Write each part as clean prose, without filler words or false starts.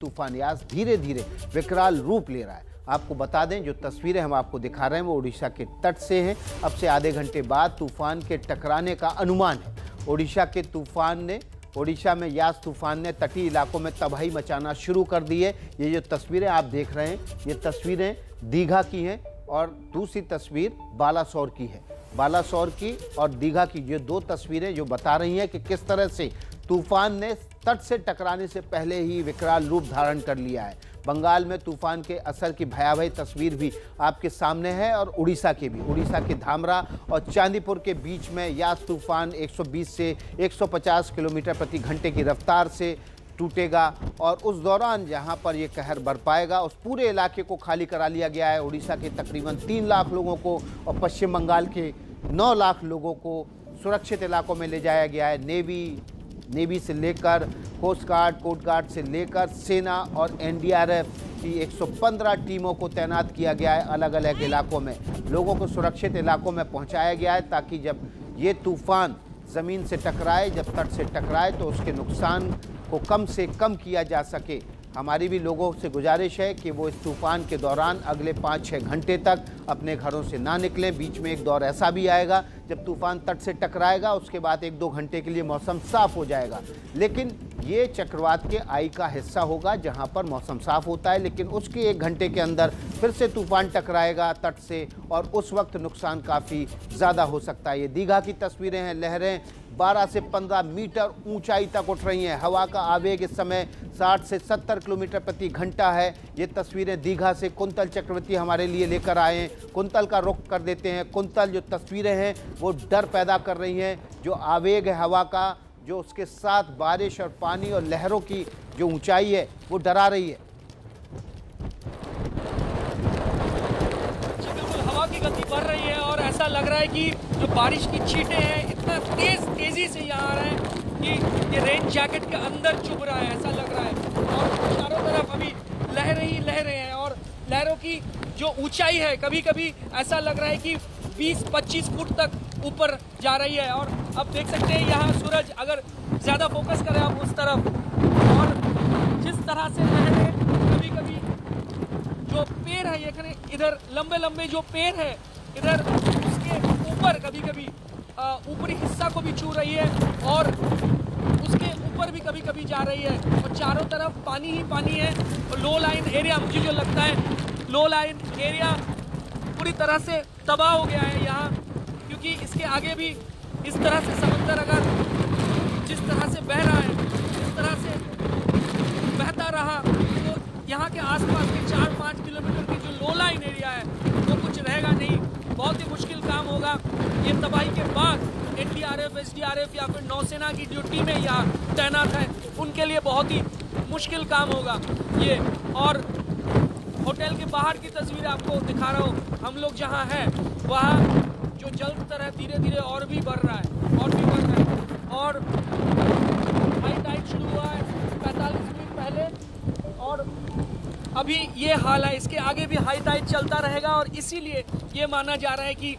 तूफान यास धीरे धीरे विकराल रूप ले रहा है। आपको बता दें, जो तस्वीरें हम आपको दिखा रहे हैं वो उड़ीसा के तट से हैं। अब से आधे घंटे बाद तूफान के टकराने का अनुमान है। ओडिशा में यास तूफान ने तटीय इलाकों में तबाही मचाना शुरू कर दी है। ये जो तस्वीरें आप देख रहे हैं, ये तस्वीरें दीघा की हैं और दूसरी तस्वीर बालासोर की है। बालासोर की और दीघा की ये दो तस्वीरें जो बता रही हैं कि किस तरह से तूफान ने तट से टकराने से पहले ही विकराल रूप धारण कर लिया है। बंगाल में तूफान के असर की भयावह तस्वीर भी आपके सामने है और उड़ीसा की भी। उड़ीसा के धामरा और चांदीपुर के बीच में यास तूफान 120 से 150 किलोमीटर प्रति घंटे की रफ्तार से टूटेगा और उस दौरान जहां पर ये कहर बरपाएगा उस पूरे इलाके को खाली करा लिया गया है। उड़ीसा के तकरीबन 3 लाख लोगों को और पश्चिम बंगाल के 9 लाख लोगों को सुरक्षित इलाकों में ले जाया गया है। नेवी से लेकर कोस्ट गार्ड से लेकर सेना और एनडीआरएफ की 115 टीमों को तैनात किया गया है। अलग अलग इलाकों में लोगों को सुरक्षित इलाकों में पहुंचाया गया है ताकि जब ये तूफान ज़मीन से टकराए, जब तट से टकराए तो उसके नुकसान को कम से कम किया जा सके। हमारी भी लोगों से गुजारिश है कि वो इस तूफान के दौरान अगले 5-6 घंटे तक अपने घरों से ना निकलें। बीच में एक दौर ऐसा भी आएगा जब तूफान तट से टकराएगा, उसके बाद 1-2 घंटे के लिए मौसम साफ हो जाएगा। लेकिन ये चक्रवात के आई का हिस्सा होगा जहां पर मौसम साफ होता है, लेकिन उसके 1 घंटे के अंदर फिर से तूफान टकराएगा तट से और उस वक्त नुकसान काफ़ी ज़्यादा हो सकता है। ये दीघा की तस्वीरें हैं। लहरें 12 से 15 मीटर ऊंचाई तक उठ रही हैं। हवा का आवेग इस समय 60 से 70 किलोमीटर प्रति घंटा है। ये तस्वीरें दीघा से कुंतल चक्रवर्ती हमारे लिए लेकर आए हैं। कुंतल का रुख कर देते हैं। कुंतल, जो तस्वीरें हैं वो डर पैदा कर रही हैं। जो आवेग है हवा का, जो उसके साथ बारिश और पानी और लहरों की जो ऊंचाई है वो डरा रही है। हवा की गति बढ़ रही है और ऐसा लग रहा है कि जो बारिश की छींटें हैं इतना तेजी से यहाँ आ रहे हैं कि ये रेन जैकेट के अंदर चुभ रहा है, ऐसा लग रहा है। और चारों तरफ अभी लहरें ही लहरें हैं और लहरों की जो ऊंचाई है कभी कभी ऐसा लग रहा है कि 20-25 फुट तक ऊपर जा रही है। और अब देख सकते हैं यहाँ सूरज, अगर ज़्यादा फोकस करें आप उस तरफ, और जिस तरह से लहरें कभी कभी जो पेड़ है, ये इधर लंबे लंबे जो पेड़ है इधर उसके ऊपर कभी कभी ऊपरी हिस्सा को भी छू रही है और उसके ऊपर भी कभी कभी जा रही है। और चारों तरफ पानी ही पानी है। और लो लाइन एरिया, मुझे जो लगता है लो लाइन एरिया पूरी तरह से तबाह हो गया है यहाँ, क्योंकि इसके आगे भी इस तरह से समंदर अगर जिस तरह से बह रहा है, जिस तरह से बहता रहा तो यहाँ के आसपास के 4-5 किलोमीटर की जो लो लाइन एरिया है वो कुछ रहेगा नहीं। बहुत ही मुश्किल काम होगा। ये तबाही के बाद एनडीआरएफ, एसडीआरएफ या फिर नौसेना की जो टीमें यहाँ तैनात हैं उनके लिए बहुत ही मुश्किल काम होगा ये। और होटल के बाहर की तस्वीर आपको दिखा रहा हूँ। हम लोग जहाँ हैं वहाँ जो जल स्तर है धीरे धीरे और भी बढ़ रहा है और हाई टाइड शुरू हुआ है 45 मिनट पहले और अभी ये हाल है। इसके आगे भी हाई टाइड चलता रहेगा और इसीलिए ये माना जा रहा है कि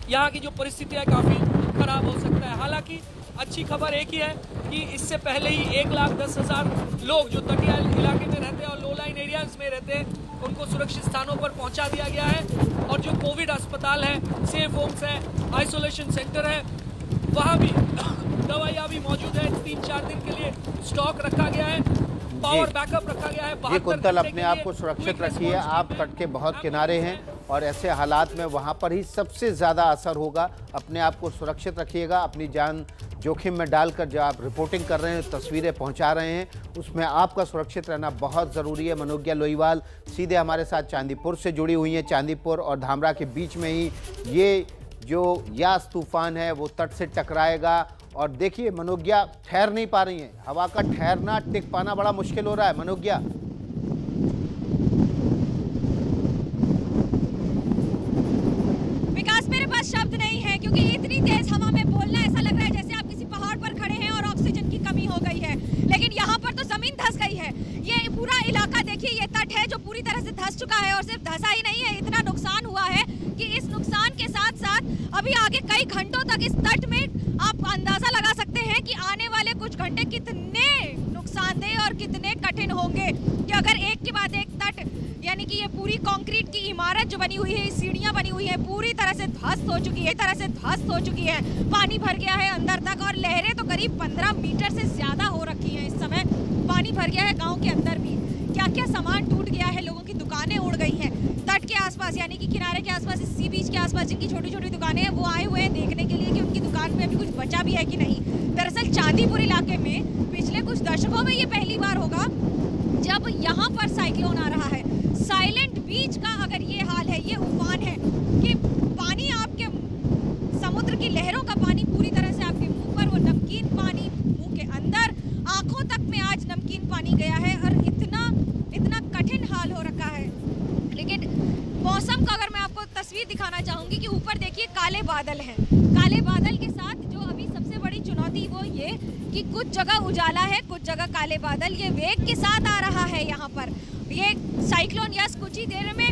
यहाँ की जो परिस्थिति है काफ़ी खराब हो सकता है। हालांकि अच्छी खबर एक ही है कि इससे पहले ही 1,10,000 लोग जो तटीय इलाके में रहते हैं और लो लाइन एरियाज में रहते हैं उनको सुरक्षित स्थानों पर पहुंचा दिया गया है। और जो कोविड अस्पताल है, सेफ होम्स है, आइसोलेशन सेंटर है, वहाँ भी दवाइयाँ भी मौजूद है। 3-4 दिन के लिए स्टॉक रखा गया है, पावर बैकअप रखा गया है। ये कुंतल, अपने आप को सुरक्षित रखिए। आप तट के बहुत किनारे हैं और ऐसे हालात में वहाँ पर ही सबसे ज़्यादा असर होगा। अपने आप को सुरक्षित रखिएगा। अपनी जान जोखिम में डालकर जो आप रिपोर्टिंग कर रहे हैं, तस्वीरें पहुँचा रहे हैं, उसमें आपका सुरक्षित रहना बहुत ज़रूरी है। मनोज्ञा लोईवाल सीधे हमारे साथ चांदीपुर से जुड़ी हुई हैं। चांदीपुर और धामरा के बीच में ही ये जो यास तूफान है वो तट से टकराएगा। और देखिए मनोज्ञा ठहर नहीं पा रही हैं। हवा का ठहरना, टिक पाना बड़ा मुश्किल हो रहा है। मनोज्ञा, विकास, मेरे पास शब्द नहीं है क्योंकि इतनी तेज हवा में बोलना ऐसा लग रहा है जैसे आप किसी पहाड़ पर खड़े हैं और ऑक्सीजन की कमी हो गई है। लेकिन यहाँ पर तो जमीन धंस गई है। ये पूरा इलाका देखिए, ये तट है जो पूरी तरह से धंस चुका है और सिर्फ धंसा ही नहीं है, इतना नुकसान हुआ है कि इस नुकसान के साथ साथ अभी आगे कई घंटों तक इस तट में आप अंदाजा लगा सकते हैं कि आने वाले कुछ घंटे कितने नुकसानदेह और कितने कठिन होंगे। कि ये पूरी कंक्रीट की इमारत जो बनी हुई है, सीढ़ियां बनी हुई है, पूरी तरह से ध्वस्त हो चुकी है, पानी भर गया है अंदर तक और लहरें तो करीब 15 मीटर से ज्यादा हो रखी हैं। इस समय पानी भर गया है गाँव के अंदर भी। क्या क्या सामान टूट गया है, लोगों की दुकानें उड़ गई हैं। तट के आसपास यानी कि किनारे के आसपास, सी बीच के आसपास जिनकी छोटी छोटी दुकानें हैं, वो आए हुए हैं देखने के लिए कि उनकी दुकान में अभी कुछ बचा भी है कि नहीं। दरअसल चांदीपुर इलाके में पिछले कुछ दशकों में ये पहली बार होगा जब यहाँ पर साइक्लोन आ रहा है। साइलेंट बीच का अगर ये हाल है, ये उफान है कि पानी आपके समुद्र की लहरों का पानी पूरी तरह से आपके मुंह पर, वो नमकीन पानी मुंह के अंदर, आंखों तक में आज नमकीन पानी गया है और इतना कठिन हाल हो रखा है। लेकिन मौसम का अगर मैं आपको तस्वीर दिखाना चाहूंगी कि ऊपर देखिए काले बादल हैं। काले बादल के साथ जो अभी सबसे बड़ी चुनौती वो ये कि कुछ जगह उजाला है, कुछ जगह काले बादल। ये वेग के साथ आ रहा है यहाँ पर। ये साइक्लोन यस कुछ ही देर में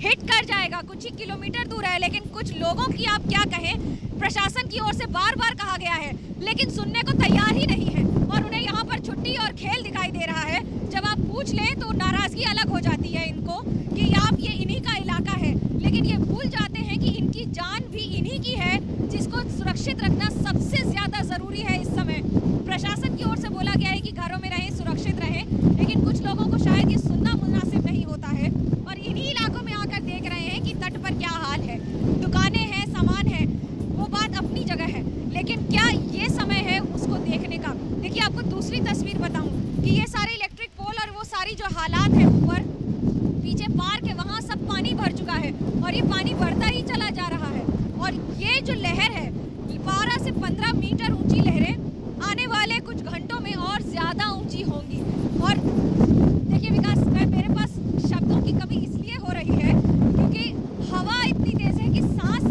हिट कर जाएगा, कुछ ही किलोमीटर दूर है। लेकिन कुछ लोगों की आप क्या कहें, प्रशासन की ओर से बार बार कहा गया है लेकिन सुनने को तैयार ही नहीं है और उन्हें यहाँ पर छुट्टी और खेल दिखाई दे रहा है। जब आप पूछ लें तो नाराजगी अलग हो जाती है इनको कि आप ये इन्हीं का इलाका है, लेकिन ये भूल जाते हैं कि इनकी जान भी इन्हीं की है, जिसको सुरक्षित रखना सबसे ज्यादा जरूरी है। इस समय प्रशासन की ओर से बोला गया है कि घरों में रहें, सुरक्षित रहें, लेकिन कुछ लोगों को शायद ये सुनना मुनासिब नहीं होता है और इन्हीं इलाकों में आकर देख रहे हैं कि तट पर क्या हाल है। दुकानें हैं, सामान है, वो बात अपनी जगह है, लेकिन क्या ये समय है उसको देखने का। देखिए आपको दूसरी तस्वीर बताऊं कि ये सारे इलेक्ट्रिक पोल और वो सारी जो हालात है ऊपर पीछे पार्क है, वहाँ सब पानी भर चुका है और ये पानी बढ़ता ही चला जा रहा है। और ये जो लहर है 12 से 15 मीटर ऊंची लहरें आने वाले कुछ घंटों में और ज्यादा ऊंची होंगी। और देखिए विकास, मेरे पास शब्दों की कमी इसलिए हो रही है क्योंकि हवा इतनी तेज है कि सांस,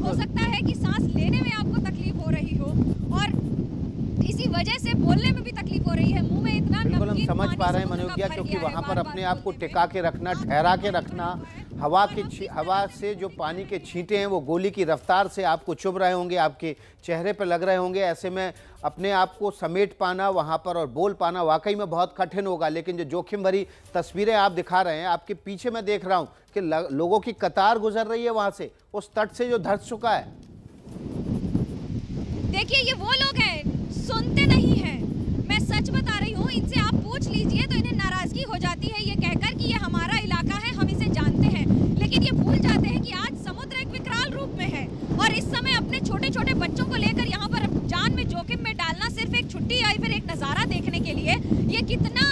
हो सकता है कि सांस लेने में आपको तकलीफ हो रही हो और इसी वजह से बोलने में भी तकलीफ हो रही है। मुंह में इतना बिल्कुल हम समझ पा रहे हैं मनोज्ञा, क्योंकि वहाँ पर अपने आप को टिका के रखना, ठहरा के रखना, हवा से जो पानी के छींटे हैं वो गोली की रफ्तार से आपको चुभ रहे होंगे, आपके चेहरे पर लग रहे होंगे। ऐसे में अपने आप को समेट पाना वहाँ पर और बोल पाना वाकई में बहुत कठिन होगा। लेकिन जो जोखिम भरी तस्वीरें आप दिखा रहे हैं, आपके पीछे मैं देख रहा हूँ कि लोगों की कतार गुजर रही है वहाँ से, उस तट से जो धंस चुका है। देखिए ये वो लोग हैं, सुनते नहीं हैं। मैं सच बता रही हूँ, इनसे आप पूछ लीजिए तो इन्हें नाराजगी हो जाती है ये कहकर कि ये हमारा इलाका है, हम इसे जानते हैं। लेकिन ये भूल जाते हैं कि आज समुद्र एक विकराल रूप में है और इस समय अपने छोटे छोटे बच्चों को लेकर यहाँ पर जान में जोखिम में डालना सिर्फ एक छुट्टी या फिर एक नज़ारा देखने के लिए, ये कितना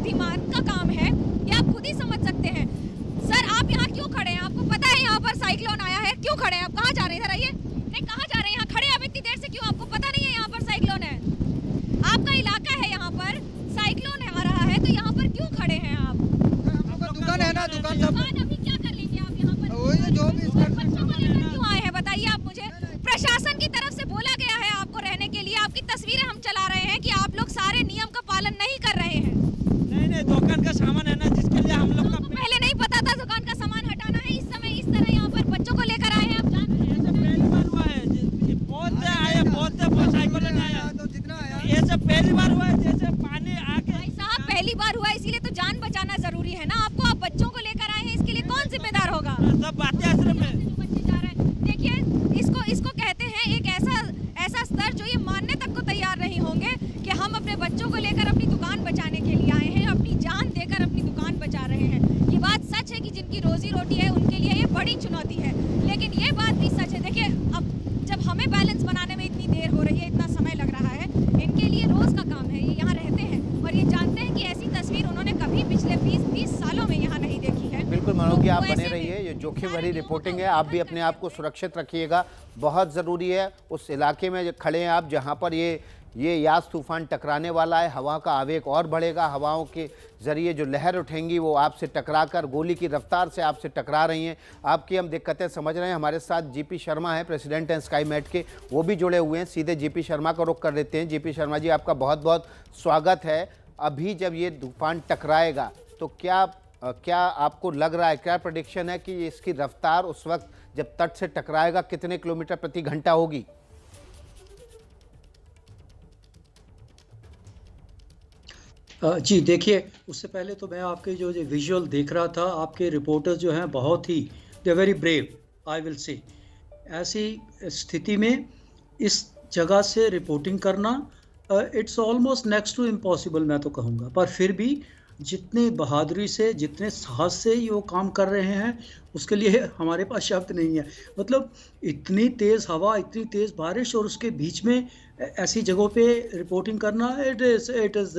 दिमाग का काम है ये आप खुद ही समझ सकते हैं। सर आप यहाँ क्यों खड़े हैं? आपको पता है यहाँ पर साइक्लोन आया है, क्यों खड़े हैं आप? कहाँ जा रहे हैं? आइए, नहीं कहाँ जा रहे हैं? यहाँ खड़े आप इतनी देर से क्यों? आपको पता नहीं है यहाँ पर साइक्लोन है? आपका इलाका है, यहाँ पर साइक्लोन आ रहा है, तो यहाँ पर क्यों खड़े हैं आप? दुकान है ना, दुकान अभी क्या कर लेंगे आप यहाँ पर? जो भी बच्चों को लेकर क्यों आए हैं बताइए आप मुझे। प्रशासन की तरफ से बोला गया है आपको रहने के लिए, आपकी तस्वीरें हम चला रहे हैं कि आप लोग सारे नियम का पालन नहीं कर रहे हैं। नहीं, दुकान का सामान है ना, जिसके लिए हम लोग का पहले नहीं पता था दुकान का सामान हटाना है, इस समय इस तरह यहाँ पर बच्चों को लेकर आए हैं आप? पहली बार हुआ है, बहुत साइक्लोन आया तो जितना आया ये सब पहली बार हुआ है। जैसे पानी आके भाई साहब पहली बार हुआ, इसीलिए तो जान बचाना जरूरी है ना आपको। आप बच्चों को लेकर आए हैं, इसके लिए कौन जिम्मेदार होगा? सब बातें आश्रम में जो बच्चे जा रहे हैं, देखिए इसको कहते हैं एक ऐसा स्तर जो ये मानने तक को तैयार नहीं होंगे कि हम अपने बच्चों को लेकर अपनी दुकान बचाने के लिए आए हैं, अपनी जान देकर अपनी दुकान बचा रहे हैं। ये बात सच है कि जिनकी रोजी रोटी है उनके लिए ये बड़ी चुनौती है, लेकिन ये बात भी सच है। देखिए अब जब हमें बैलेंस बनाने में इतनी देर हो रही है, इतना समय लग रहा है, इनके लिए रोज का काम है, ये यहाँ रहते हैं और ये जानते हैं कि ऐसी तस्वीर उन्होंने कभी पिछले 20-30 सालों में यहाँ नहीं देखी है। बिल्कुल मनोज्ञा, आप बने रहिए, ये जोखिम भरी रिपोर्टिंग है, आप भी अपने आप को सुरक्षित रखिएगा, बहुत ज़रूरी है। उस इलाके में खड़े हैं आप जहाँ पर ये यास तूफान टकराने वाला है, हवा का आवेग और बढ़ेगा, हवाओं के ज़रिए जो लहर उठेंगी वो आपसे टकराकर गोली की रफ्तार से आपसे टकरा रही हैं। आपकी हम दिक्कतें समझ रहे हैं। हमारे साथ जीपी शर्मा हैं, प्रेसिडेंट हैं स्काईमेट के, वो भी जुड़े हुए हैं। सीधे जीपी शर्मा का रुख कर लेते हैं। जीपी शर्मा जी, आपका बहुत बहुत स्वागत है। अभी जब ये तूफान टकराएगा तो क्या आपको लग रहा है, क्या प्रेडिक्शन है कि इसकी रफ्तार उस वक्त जब तट से टकराएगा कितने किलोमीटर प्रति घंटा होगी? जी देखिए, उससे पहले तो मैं आपके जो विजुअल देख रहा था, आपके रिपोर्टर्स जो हैं बहुत ही they are very brave I will say. ऐसी स्थिति में इस जगह से रिपोर्टिंग करना it's almost next to impossible मैं तो कहूँगा, पर फिर भी जितनी बहादुरी से, जितने साहस से ये वो काम कर रहे हैं, उसके लिए हमारे पास शब्द नहीं है। मतलब इतनी तेज़ हवा, इतनी तेज़ बारिश और उसके बीच में ऐसी जगहों पे रिपोर्टिंग करना, it is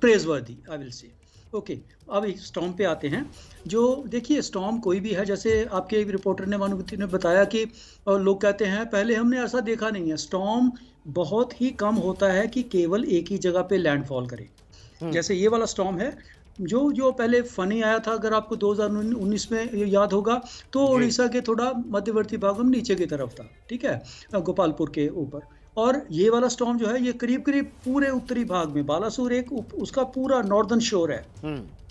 praiseworthy I will say. Okay, अब स्टॉर्म पे आते हैं। जो देखिए स्टॉर्म कोई भी है, जैसे आपके एक रिपोर्टर ने मानुवती ने बताया कि लोग कहते हैं पहले हमने ऐसा देखा नहीं है। स्टॉर्म बहुत ही कम होता है कि केवल एक ही जगह पे लैंडफॉल करे। जैसे ये वाला स्टॉर्म है जो पहले फनी आया था, अगर आपको 2019 में याद होगा, तो उड़ीसा के थोड़ा मध्यवर्ती भाग में नीचे की तरफ था, ठीक है, गोपालपुर के ऊपर। और ये वाला स्टॉर्म जो है ये करीब करीब पूरे उत्तरी भाग में, बालासोर एक उसका पूरा नॉर्दर्न शोर है,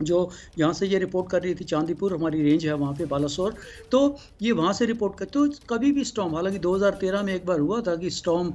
जो यहाँ से ये रिपोर्ट कर रही थी, चांदीपुर हमारी रेंज है वहाँ पे बालासोर, तो ये वहाँ से रिपोर्ट कर। तो कभी भी स्टॉर्म, हालांकि 2013 में एक बार हुआ था कि स्टॉर्म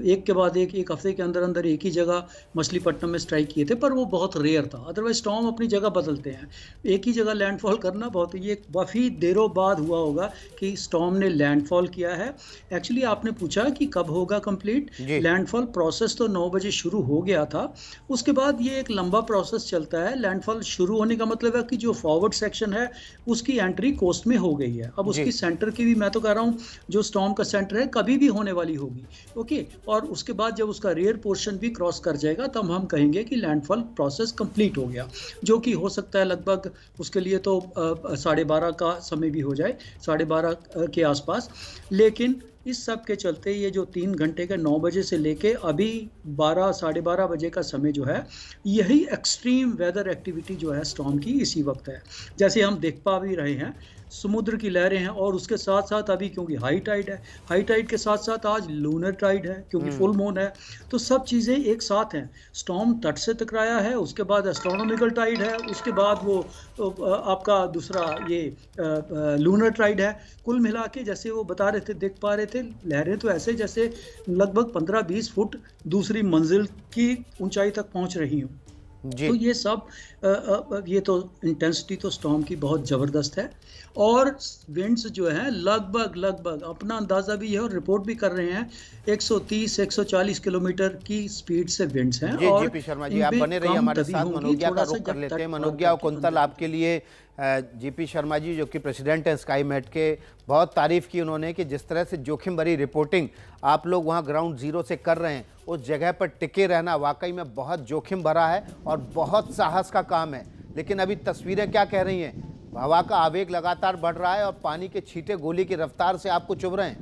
एक के बाद एक हफ्ते के अंदर अंदर एक ही जगह मछलीपट्टनम में स्ट्राइक किए थे, पर वो बहुत रेयर था। अदरवाइज स्टॉर्म अपनी जगह बदलते हैं, एक ही जगह लैंडफॉल करना बहुत, ये काफ़ी देरों बाद हुआ होगा कि स्टॉर्म ने लैंडफॉल किया है। एक्चुअली आपने पूछा कि कब होगा कंप्लीट लैंडफॉल, प्रोसेस तो 9 बजे शुरू हो गया था। उसके बाद ये एक लंबा प्रोसेस चलता है। लैंडफॉल शुरू होने का मतलब है कि जो फॉरवर्ड सेक्शन है उसकी एंट्री कोस्ट में हो गई है। अब उसकी सेंटर की भी मैं तो कह रहा हूँ, जो स्टॉर्म का सेंटर है कभी भी होने वाली होगी, ओके। और उसके बाद जब उसका रियर पोर्शन भी क्रॉस कर जाएगा तब हम कहेंगे कि लैंडफॉल प्रोसेस कंप्लीट हो गया, जो कि हो सकता है लगभग उसके लिए तो 12:30 का समय भी हो जाए, 12:30 के आसपास। लेकिन इस सब के चलते ये जो 3 घंटे के 9 बजे से लेके अभी 12 साढ़े 12 बजे का समय जो है, यही एक्सट्रीम वेदर एक्टिविटी जो है स्टॉर्म की इसी वक्त है। जैसे हम देख पा भी रहे हैं समुद्र की लहरें हैं, और उसके साथ साथ अभी क्योंकि हाई टाइड है, हाई टाइड के साथ साथ आज लूनर टाइड है क्योंकि फुल मून है, तो सब चीज़ें एक साथ हैं। स्टॉर्म तट से टकराया है, उसके बाद एस्ट्रोनॉमिकल टाइड है, उसके बाद वो आपका दूसरा ये लूनर टाइड है। कुल मिला के जैसे वो बता रहे थे, देख पा रहे थे, लहरें तो ऐसे जैसे लगभग 15-20 फुट दूसरी मंजिल की ऊंचाई तक पहुंच रही हूँ। तो ये सब ये तो इंटेंसिटी तो स्टॉर्म की बहुत ज़बरदस्त है, और विंड्स जो है लगभग अपना अंदाज़ा भी है और रिपोर्ट भी कर रहे हैं 130-140 किलोमीटर की स्पीड से विंड्स हैं। और जीपी शर्मा जी, आप बने रहिए हमारे साथ। मनोज्ञा का रुख कर लेते हैं। मनोज्ञा और कुंतल, आपके लिए जीपी शर्मा जी जो कि प्रेसिडेंट हैं स्काईमेट के, बहुत तारीफ़ की उन्होंने कि जिस तरह से जोखिम भरी रिपोर्टिंग आप लोग वहाँ ग्राउंड ज़ीरो से कर रहे हैं, उस जगह पर टिके रहना वाकई में बहुत जोखिम भरा है और बहुत साहस का काम है। लेकिन अभी तस्वीरें क्या कह रही हैं? हवा का आवेग लगातार बढ़ रहा है और पानी के छींटे गोली की रफ्तार से आपको चुभ रहे हैं।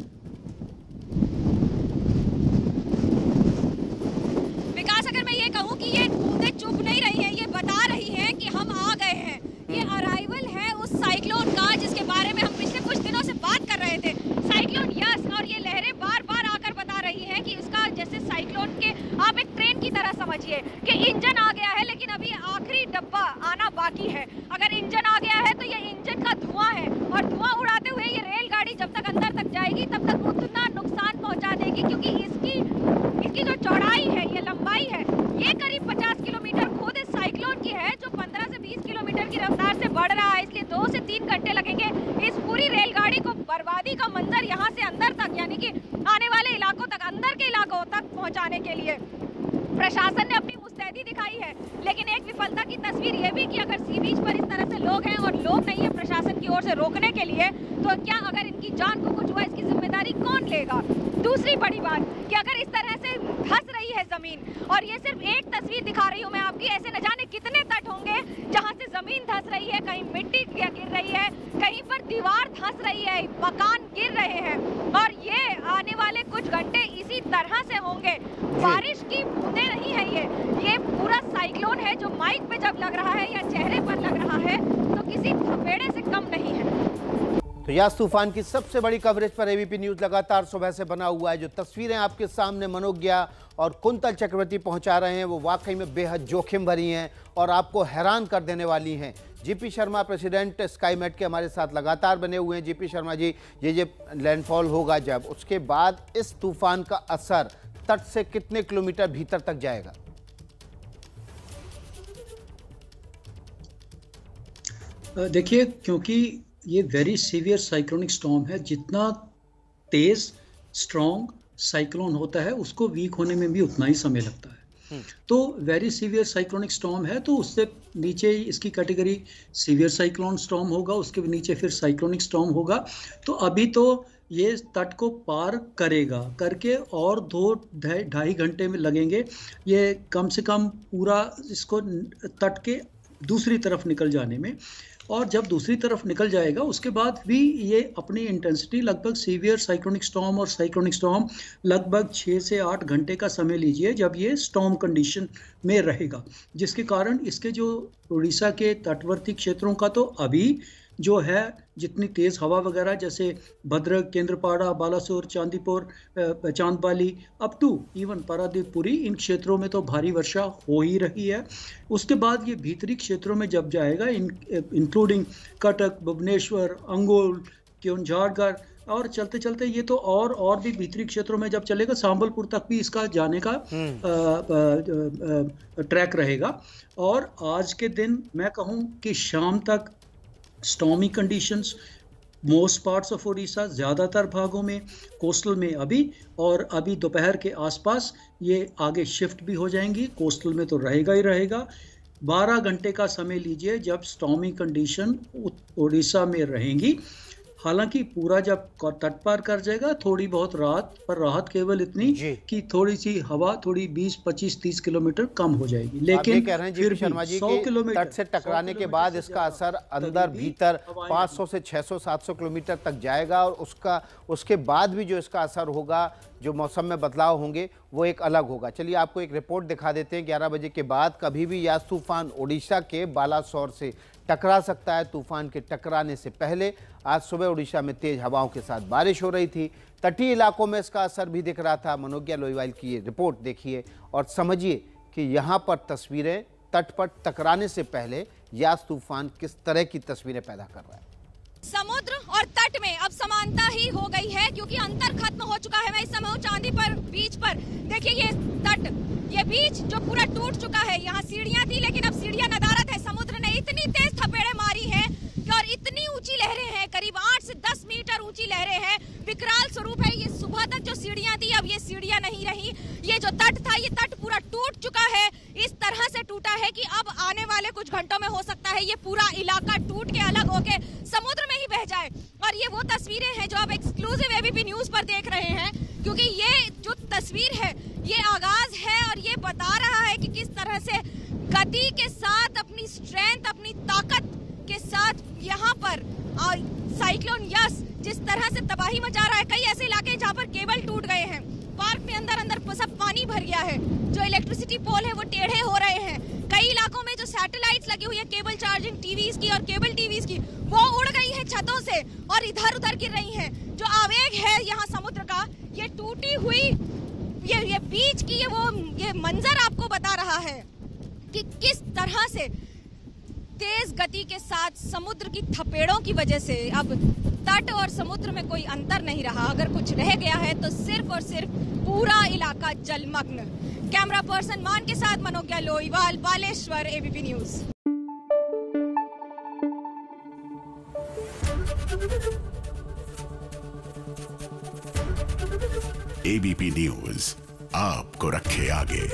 विकास, अगर मैं ये कहूँ कि ये बूंदें चुभ नहीं रही हैं, ये बता रही हैं कि हम आ गए हैं। ये अराइवल है उस साइक्लोन का जिसके बारे में हम पिछले कुछ दिनों से बात कर रहे थे। साइक्लोन यस, और ये लहरें बार बार आकर बता रही हैं कि इसका जैसे साइक्लोन के आप एक ट्रेन की तरह समझिए कि इंजन आ गया है, लेकिन अभी आखिरी डब्बा आना बाकी है। अगर इंजन आ गया है तो ये इंजन का धुआं है, और धुआं उड़ाते हुए ये रेलगाड़ी जब तक अंदर तक जाएगी तब तक उतना नुकसान पहुंचा देगी, क्योंकि इसकी जो चौड़ाई है, ये लंबाई है, ये करीब 50 किलोमीटर खुद इस साइक्लोन की है, जो 15 से 20 किलोमीटर की रफ्तार से बढ़ रहा है। इसलिए 2 से 3 घंटे लगेंगे इस पूरी रेलगाड़ी को बर्बादी का मंजर यहाँ से अंदर तक, यानी कि आने वाले इलाकों तक, अंदर के इलाकों तक पहुँचाने के लिए प्रशासन ने अपनी मुस्तैदी दिखाई है। लेकिन एक विफलता की तस्वीर ये भी कि अगर सी बीच पर इस तरह से लोग हैं और लोग नहीं है प्रशासन की ओर से रोकने के लिए, तो क्या अगर इनकी जान को कुछ हुआ इसकी जिम्मेदारी कौन लेगा? दूसरी बड़ी बात कि अगर इस तरह से धंस रही है जमीन, और ये सिर्फ एक तस्वीर दिखा रही हूँ मैं आपकी, ऐसे न जाने कितने तट होंगे जहाँ से जमीन धंस रही है, कहीं मिट्टी गिर रही है, कहीं पर दीवार धंस रही है, मकान गिर रहे हैं, और ये आने वाले कुछ घंटे इसी तरह से होंगे। बारिश की बूंदें नहीं है, ये पूरा साइक्लोन है जो माइक पे जब लग रहा है या चेहरे पर लग रहा है तो किसी थपेड़े से कम नहीं है। तो यास तूफान की सबसे बड़ी कवरेज पर एबीपी न्यूज़ लगातार सुबह से बना हुआ है। जो तस्वीरें आपके सामने मनोज्ञा और कुंतल चक्रवर्ती पहुंचा रहे हैं वो वाकई में बेहद जोखिम भरी हैं और आपको हैरान कर देने वाली हैं। जीपी शर्मा प्रेसिडेंट स्काईमेट के हमारे साथ लगातार बने हुए हैं। जीपी शर्मा जी, ये लैंडफॉल होगा जब, उसके बाद इस तूफान का असर तट से कितने किलोमीटर भीतर तक जाएगा? देखिए, क्योंकि ये वेरी सीवियर साइक्लोनिक स्टॉर्म है, जितना तेज स्ट्रॉन्ग साइक्लोन होता है उसको वीक होने में भी उतना ही समय लगता है। तो वेरी सीवियर साइक्लोनिक स्टॉर्म है, तो उससे नीचे इसकी कैटेगरी सीवियर साइक्लोन स्टॉर्म होगा, उसके नीचे फिर साइक्लोनिक स्टॉर्म होगा। तो अभी तो ये तट को पार करेगा, करके और 2-2.5 घंटे में लगेंगे ये कम से कम पूरा इसको तट के दूसरी तरफ निकल जाने में। और जब दूसरी तरफ निकल जाएगा उसके बाद भी ये अपनी इंटेंसिटी लगभग सीवियर साइक्लोनिक स्टॉर्म और साइक्लोनिक स्टॉर्म लगभग 6 से 8 घंटे का समय लीजिए जब ये स्टॉर्म कंडीशन में रहेगा, जिसके कारण इसके जो उड़ीसा के तटवर्ती क्षेत्रों का तो अभी जो है जितनी तेज़ हवा वगैरह, जैसे Bhadrak, Kendrapara, Balasore, Chandipur, Chandbali up to even Paradip Puri, इन क्षेत्रों में तो भारी वर्षा हो ही रही है। उसके बाद ये भीतरी क्षेत्रों में जब जाएगा, इंक्लूडिंग कटक, भुवनेश्वर, अंगोल, क्योंझारगढ़, और चलते चलते ये तो और भी भीतरी क्षेत्रों में जब चलेगा, सांबलपुर तक भी इसका जाने का ट्रैक रहेगा। और आज के दिन मैं कहूँ कि शाम तक stormy conditions most parts of Orissa, ज़्यादातर भागों में, कोस्टल में अभी, और अभी दोपहर के आसपास ये आगे शिफ्ट भी हो जाएंगी। कोस्टल में तो रहेगा ही रहेगा। 12 घंटे का समय लीजिए जब स्टॉर्मी कंडीशन उड़ीसा में रहेंगी। हालांकि पूरा जब तट पार कर जाएगा थोड़ी बहुत राहत, पर राहत केवल इतनी कि थोड़ी सी हवा थोड़ी 20, 25, 30 किलोमीटर कम हो जाएगी। लेकिन कह रहे हैं फिर शर्मा जी 100 किलोमीटर तट से टकराने के बाद इसका असर अंदर भीतर 500 से 600, 700 किलोमीटर तक जाएगा, और उसके बाद भी जो इसका असर होगा, जो मौसम में बदलाव होंगे, वो एक अलग होगा। चलिए आपको एक रिपोर्ट दिखा देते हैं। 11 बजे के बाद कभी भी यास तूफान उड़ीसा के बालासोर से टकरा सकता है। तूफान के टकराने से पहले आज सुबह उड़ीसा में तेज हवाओं के साथ बारिश हो रही थी। तटीय इलाकों में इसका असर भी दिख रहा था। मनोज्ञा लोईवाल की ये रिपोर्ट देखिए और समझिए कि यहाँ पर तस्वीरें तट पर टकराने से पहले यास तूफान किस तरह की तस्वीरें पैदा कर रहा है। समुद्र और तट में अब समानता ही हो गई है, क्योंकि अंतर खत्म हो चुका है। मैं इस समय चांदी पर बीच पर देखिए, ये तट, ये बीच जो पूरा टूट चुका है। यहाँ सीढ़ियाँ थी लेकिन अब सीढ़ियाँ नदारद है। समुद्र ने इतनी तेज थपेड़े मारी है और इतनी ऊंची लहरें हैं, करीब 8 से 10 मीटर ऊंची लहरें हैं। विकराल स्वरूप है। ये सुबह तक जो सीढ़ियाँ थी अब ये सीढ़ियाँ नहीं रही। ये जो तट था, ये तट पूरा टूट चुका है। इस तरह से टूटा है कि अब आने वाले कुछ घंटों में हो सकता है ये पूरा इलाका टूट के अलग होके समुद्र में ही बह जाए। और ये वो तस्वीरें हैं जो आप एक्सक्लूसिव एबीपी न्यूज पर देख रहे हैं, क्योंकि ये जो तस्वीर है ये आगाज है और ये बता रहा है कि किस तरह से गति के साथ, अपनी स्ट्रेंथ, अपनी ताकत के साथ यहाँ पर साइक्लोन यस जिस तरह से तबाही मचा रहा है। कई ऐसे इलाके जहाँ पर केबल टूट गए हैं, पार्क में अंदर सब पानी भर गया है, जो इलेक्ट्रिसिटी पोल है वो टेढ़े हो रहे हैं। कई इलाकों में जो सैटेलाइट्स लगी हुई है केबल चार्जिंग टीवीज की और केबल टीवीज की, वो उड़ गई है छतों से और इधर उधर गिर रही हैं। जो आवेग है यहाँ समुद्र का, ये टूटी हुई ये बीच की ये मंजर आपको बता रहा है कि किस तरह से तेज गति के साथ समुद्र की थपेड़ों की वजह से अब तट और समुद्र में कोई अंतर नहीं रहा। अगर कुछ रह गया है तो सिर्फ और सिर्फ पूरा इलाका जलमग्न। कैमरा पर्सन मान के साथ Manogya Loiwal, Baleshwar, ABP news. ABP news आपको रखे आगे।